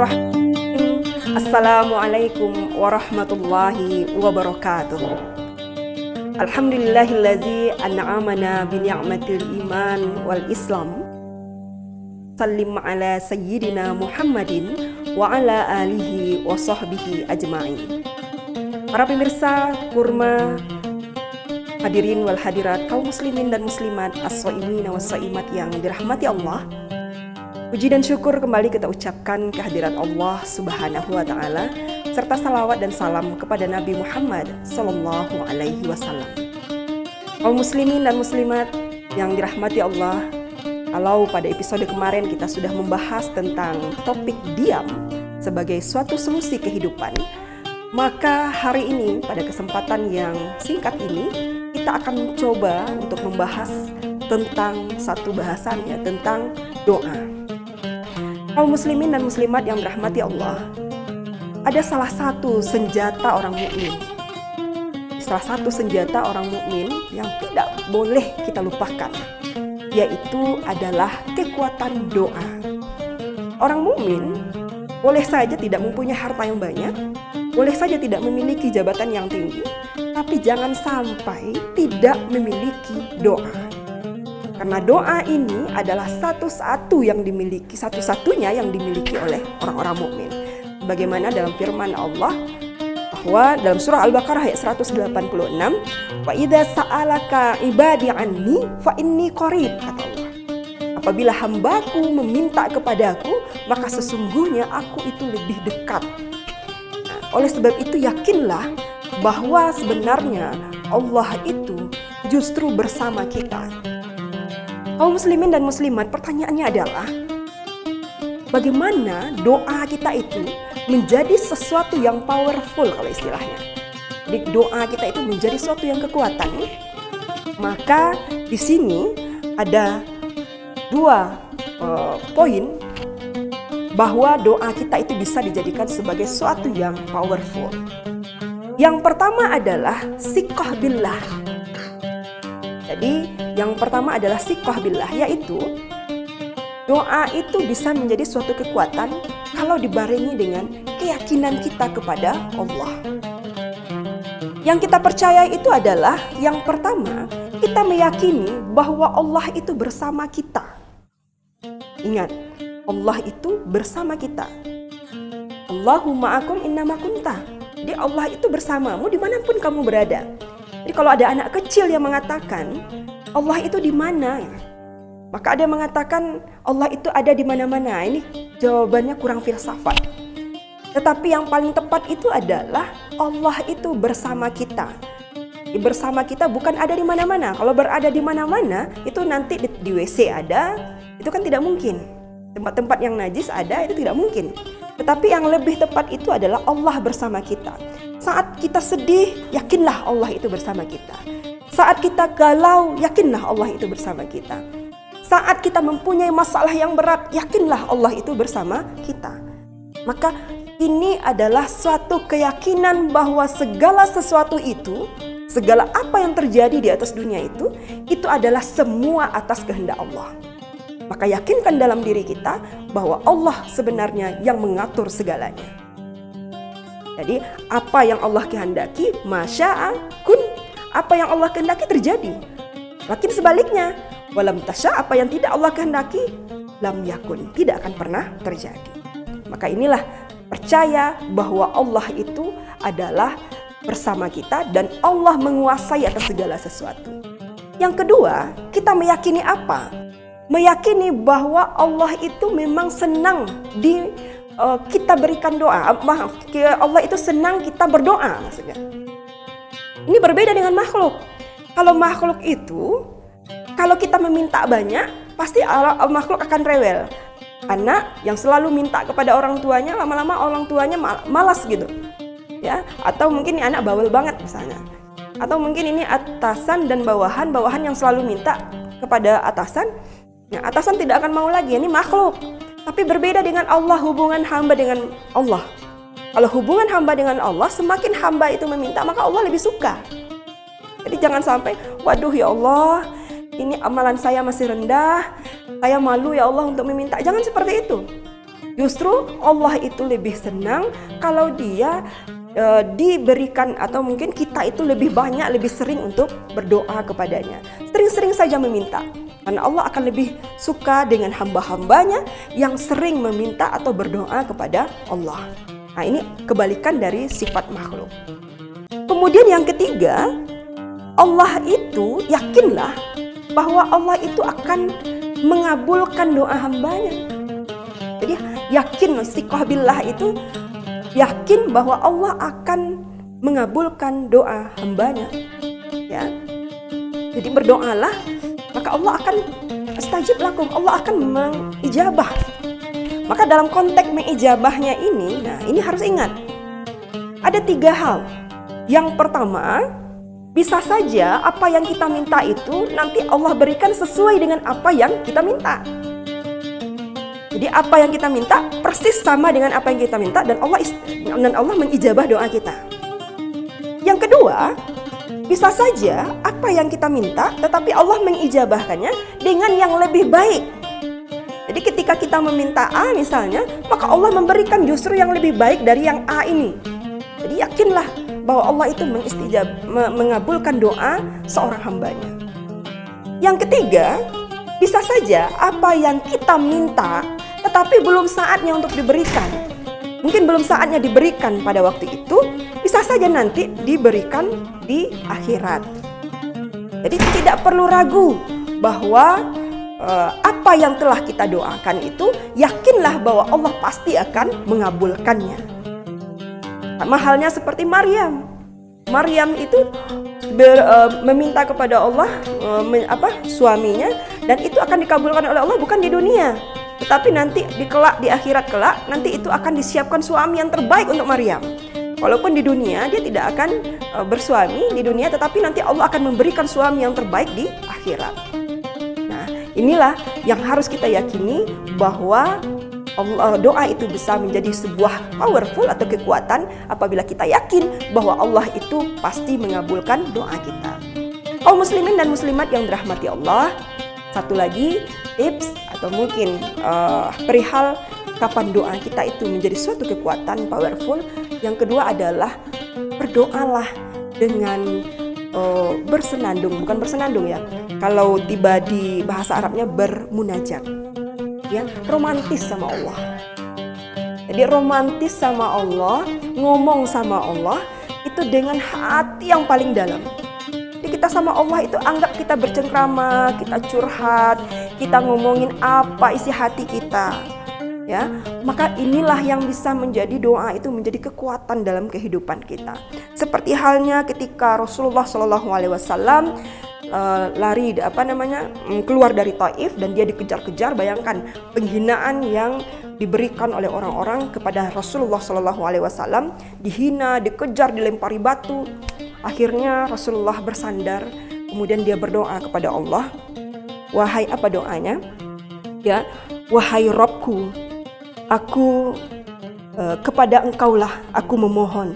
Bismillahirrahmanirrahim. Assalamualaikum warahmatullahi wabarakatuh. Alhamdulillahillazi an'amana bi ni'matil iman wal islam. Sallim ala sayyidina Muhammadin wa ala alihi wa sahbihi ajma'in. Para pemirsa Kurma, hadirin wal hadirat, kaum muslimin dan muslimat, as-shaimin was-shaimat yang dirahmati Allah. Puji dan syukur kembali kita ucapkan kehadirat Allah Subhanahu wa Ta'ala, serta salawat dan salam kepada Nabi Muhammad Sallallahu Alaihi Wasallam. Kaum muslimin dan muslimat yang dirahmati Allah, kalau pada episode kemarin kita sudah membahas tentang topik diam sebagai suatu solusi kehidupan, maka hari ini pada kesempatan yang singkat ini kita akan mencoba untuk membahas tentang satu bahasannya, tentang doa. Kaum muslimin dan muslimat yang dirahmati Allah, ada salah satu senjata orang mukmin. Salah satu senjata orang mukmin yang tidak boleh kita lupakan, yaitu adalah kekuatan doa. Orang mukmin boleh saja tidak mempunyai harta yang banyak, boleh saja tidak memiliki jabatan yang tinggi, tapi jangan sampai tidak memiliki doa. Karena doa ini adalah satu-satunya yang dimiliki oleh orang-orang mukmin. Bagaimana dalam firman Allah bahwa dalam surah Al-Baqarah ayat 186, wa idza sa'alaka ibadi anni fa inni qarib, kata Allah. Apabila hambaku meminta kepadaku, maka sesungguhnya aku itu lebih dekat. Oleh sebab itu yakinlah bahwa sebenarnya Allah itu justru bersama kita. Kaum muslimin dan muslimat, pertanyaannya adalah bagaimana doa kita itu menjadi sesuatu yang powerful, kalau istilahnya. Jadi doa kita itu menjadi sesuatu yang kekuatan. Maka di sini ada dua poin bahwa doa kita itu bisa dijadikan sebagai sesuatu yang powerful. Yang pertama adalah siqah billah. Jadi yang pertama adalah siqah billah, yaitu doa itu bisa menjadi suatu kekuatan kalau dibarengi dengan keyakinan kita kepada Allah. Yang kita percaya itu adalah yang pertama, kita meyakini bahwa Allah itu bersama kita. Ingat, Allah itu bersama kita. Allahu ma'akum innama kunta. Jadi Allah itu bersamamu dimanapun kamu berada. Jadi kalau ada anak kecil yang mengatakan Allah itu di mana, maka ada yang mengatakan Allah itu ada di mana-mana. Ini jawabannya kurang filsafat. Tetapi yang paling tepat itu adalah Allah itu bersama kita. Bersama kita bukan ada di mana-mana. Kalau berada di mana-mana itu nanti di WC ada, itu kan tidak mungkin. Tempat-tempat yang najis ada, itu tidak mungkin. Tetapi yang lebih tepat itu adalah Allah bersama kita. Saat kita sedih, yakinlah Allah itu bersama kita. Saat kita galau, yakinlah Allah itu bersama kita. Saat kita mempunyai masalah yang berat, yakinlah Allah itu bersama kita. Maka ini adalah suatu keyakinan bahwa segala sesuatu itu, segala apa yang terjadi di atas dunia itu adalah semua atas kehendak Allah. Maka yakinkan dalam diri kita bahwa Allah sebenarnya yang mengatur segalanya. Jadi apa yang Allah kehendaki, masya'a kun, apa yang Allah kehendaki terjadi. Lakin sebaliknya, walam tasya, apa yang tidak Allah kehendaki, lam yakun, tidak akan pernah terjadi. Maka inilah percaya bahwa Allah itu adalah bersama kita dan Allah menguasai atas segala sesuatu. Yang kedua, kita meyakini apa? Meyakini bahwa Allah itu memang senang kita berikan doa. Allah itu senang kita berdoa, maksudnya. Ini berbeda dengan makhluk. Kalau makhluk itu, kalau kita meminta banyak, pasti makhluk akan rewel. Anak yang selalu minta kepada orang tuanya, lama-lama orang tuanya malas gitu. Ya, atau mungkin ini anak bawel banget misalnya. Atau mungkin ini atasan dan bawahan yang selalu minta kepada atasan. Nah, atasan tidak akan mau lagi, ini makhluk. Tapi berbeda dengan Allah, hubungan hamba dengan Allah. Kalau hubungan hamba dengan Allah, semakin hamba itu meminta, maka Allah lebih suka. Jadi jangan sampai, waduh ya Allah, ini amalan saya masih rendah, saya malu ya Allah untuk meminta. Jangan seperti itu. Justru Allah itu lebih senang kalau dia diberikan, atau mungkin kita itu lebih banyak, lebih sering untuk berdoa kepadanya. Sering-sering saja meminta. Karena Allah akan lebih suka dengan hamba-hambanya yang sering meminta atau berdoa kepada Allah. Nah, ini kebalikan dari sifat makhluk. Kemudian yang ketiga, Allah itu, yakinlah bahwa Allah itu akan mengabulkan doa hambanya. Jadi yakin, istiqoh billah itu yakin bahwa Allah akan mengabulkan doa hambanya. Ya. Jadi berdoalah, maka Allah akan astajib lakum, Allah akan mengijabah. Maka dalam konteks mengijabahnya ini, nah ini harus ingat, ada 3 hal. Yang pertama, bisa saja apa yang kita minta itu nanti Allah berikan sesuai dengan apa yang kita minta. Jadi apa yang kita minta persis sama dengan apa yang kita minta, dan Allah mengijabah doa kita. Yang kedua, bisa saja apa yang kita minta tetapi Allah mengijabahkannya dengan yang lebih baik. Jadi ketika kita meminta A misalnya, maka Allah memberikan justru yang lebih baik dari yang A ini. Jadi yakinlah bahwa Allah itu mengabulkan doa seorang hambanya. Yang ketiga, bisa saja apa yang kita minta tetapi belum saatnya untuk diberikan. Mungkin belum saatnya diberikan pada waktu itu, bisa saja nanti diberikan di akhirat. Jadi tidak perlu ragu bahwa apa yang telah kita doakan itu, yakinlah bahwa Allah pasti akan mengabulkannya. Sama halnya seperti Maryam. Maryam itu meminta kepada Allah suaminya, dan itu akan dikabulkan oleh Allah bukan di dunia, tetapi nanti di akhirat kelak, nanti itu akan disiapkan suami yang terbaik untuk Maryam. Walaupun di dunia dia tidak akan bersuami di dunia, tetapi nanti Allah akan memberikan suami yang terbaik di akhirat. Nah, inilah yang harus kita yakini, bahwa doa itu bisa menjadi sebuah powerful atau kekuatan apabila kita yakin bahwa Allah itu pasti mengabulkan doa kita. Kaum muslimin dan muslimat yang dirahmati Allah, satu lagi tips atau mungkin perihal kapan doa kita itu menjadi suatu kekuatan powerful. Yang kedua adalah berdoalah dengan bersenandung, bukan bersenandung ya. Kalau tiba di bahasa Arabnya bermunajat, ya, romantis sama Allah. Jadi romantis sama Allah, ngomong sama Allah itu dengan hati yang paling dalam. Jadi kita sama Allah itu anggap kita bercengkrama, kita curhat, kita ngomongin apa isi hati kita. Ya, maka inilah yang bisa menjadi doa itu menjadi kekuatan dalam kehidupan kita. Seperti halnya ketika Rasulullah SAW keluar dari Taif dan dia dikejar-kejar. Bayangkan penghinaan yang diberikan oleh orang-orang kepada Rasulullah SAW, dihina, dikejar, dilempari batu. Akhirnya Rasulullah bersandar, kemudian dia berdoa kepada Allah. Wahai, apa doanya? Ya, wahai Rabbku, aku kepada Engkaulah aku memohon.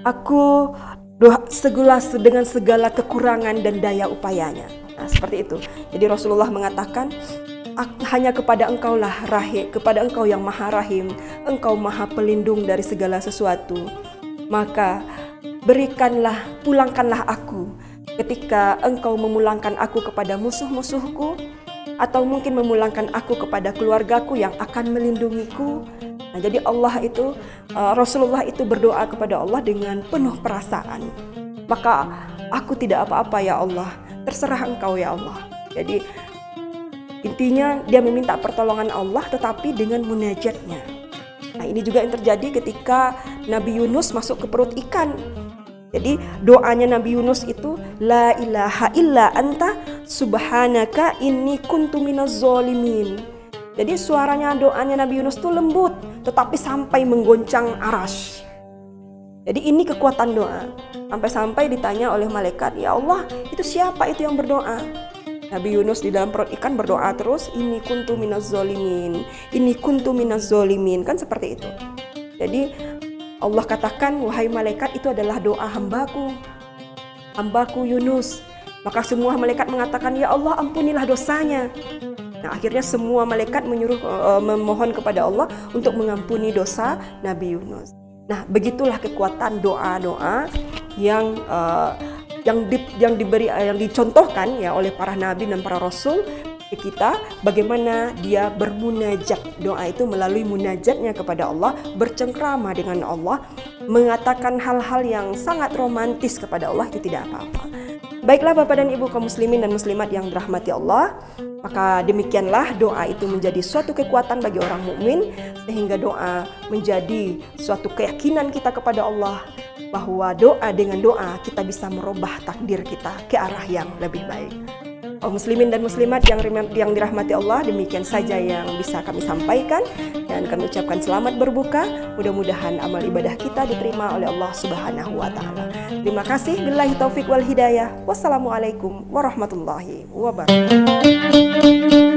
Aku dengan segala kekurangan dan daya upayanya. Nah, seperti itu. Jadi Rasulullah mengatakan, hanya kepada Engkaulah kepada Engkau yang Maha Rahim, Engkau Maha Pelindung dari segala sesuatu. Maka pulangkanlah aku ketika Engkau memulangkan aku kepada musuh-musuhku, atau mungkin memulangkan aku kepada keluargaku yang akan melindungiku. Nah, jadi Rasulullah itu berdoa kepada Allah dengan penuh perasaan. Maka aku tidak apa-apa ya Allah, terserah Engkau ya Allah. Jadi intinya dia meminta pertolongan Allah tetapi dengan munajatnya. Nah, ini juga yang terjadi ketika Nabi Yunus masuk ke perut ikan. Jadi doanya Nabi Yunus itu, la ilaha illa anta subhanaka inni kuntu minaz zalimin. Jadi doanya Nabi Yunus itu lembut, tetapi sampai menggoncang arasy. Jadi ini kekuatan doa. Sampai-sampai ditanya oleh malaikat, ya Allah, itu siapa itu yang berdoa? Nabi Yunus di dalam perut ikan berdoa terus, inni kuntu minaz zalimin, inni kuntu minaz zalimin, kan seperti itu. Jadi Allah katakan, wahai malaikat, itu adalah doa hambaku Yunus. Maka semua malaikat mengatakan, ya Allah, ampunilah dosanya. Nah, akhirnya semua malaikat memohon kepada Allah untuk mengampuni dosa Nabi Yunus. Nah, begitulah kekuatan doa-doa yang dicontohkan ya oleh para nabi dan para rasul ke kita, bagaimana dia bermunajat. Doa itu melalui munajatnya kepada Allah, bercengkrama dengan Allah, mengatakan hal-hal yang sangat romantis kepada Allah, itu tidak apa-apa. Baiklah Bapak dan Ibu kaum muslimin dan muslimat yang dirahmati Allah, maka demikianlah doa itu menjadi suatu kekuatan bagi orang mukmin, sehingga doa menjadi suatu keyakinan kita kepada Allah, bahwa dengan doa kita bisa merubah takdir kita ke arah yang lebih baik. Kaum muslimin dan muslimat yang dirahmati Allah, demikian saja yang bisa kami sampaikan, dan kami ucapkan selamat berbuka. Mudah-mudahan amal ibadah kita diterima oleh Allah Subhanahu wa taala. Terima kasih. Billahi taufik wal hidayah. Wassalamualaikum warahmatullahi wabarakatuh.